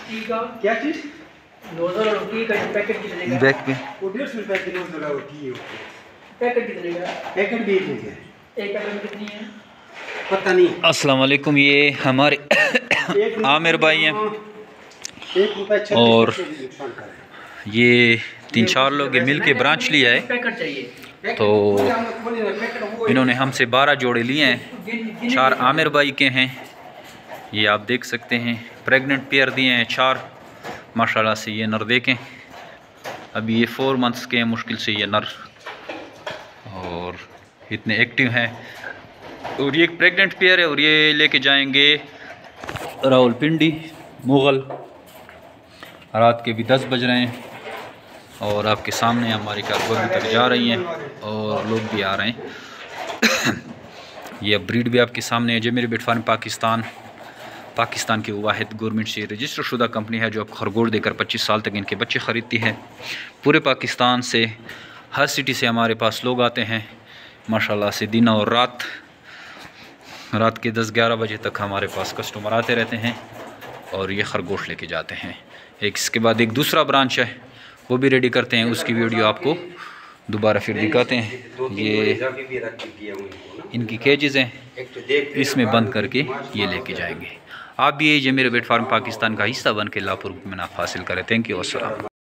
क्या चीज? नोजल और टी का पैकेट कितने का? बैक पे वो 150 रुपए किलो वाला होती है। पैकेट कितने का? पैकेट भी ठीक है। एक पैकेट में कितनी है? पता नहीं। अस्सलाम वालेकुम, ये हमारे आमिर भाई हैं और ये 3-4 लोग मिल के ब्रांच लिया है। पैकेट चाहिए तो इन्होंने हमसे 12 जोड़े लिए हैं। 4 आमिर भाई के हैं, ये आप देख सकते हैं। प्रेग्नेंट पेयर दिए हैं 4 माशाल्लाह से। ये नर देखें, अभी ये 4 मंथ्स के हैं मुश्किल से ये नर, और इतने एक्टिव हैं। और ये एक प्रेग्नेंट पेयर है और ये लेके जाएंगे रावलपिंडी मुगल। रात के भी 10 बज रहे हैं और आपके सामने हमारी कार अभी तक जा रही हैं और लोग भी आ रहे हैं। ये ब्रीड भी आपके सामने है। जमीर बेट फार्म पाकिस्तान की वाहिद गवर्नमेंट से रजिस्टर शुदा कंपनी है जो आप खरगोश देकर 25 साल तक इनके बच्चे ख़रीदती है। पूरे पाकिस्तान से, हर सिटी से हमारे पास लोग आते हैं माशाल्लाह से। दिन और रात के 10-11 बजे तक हमारे पास कस्टमर आते रहते हैं और ये खरगोश लेके जाते हैं। इसके बाद एक दूसरा ब्रांच है, वो भी रेडी करते हैं, उसकी वीडियो आपको दोबारा फिर दिखाते हैं। ये इनकी केजेस हैं, इसमें बंद करके ये लेके जाएंगे। आप भी जमीर बेट फार्म पाकिस्तान का हिस्सा बन के लाभपुर में नाफ हासिल करें। Thank you. अस्सलाम।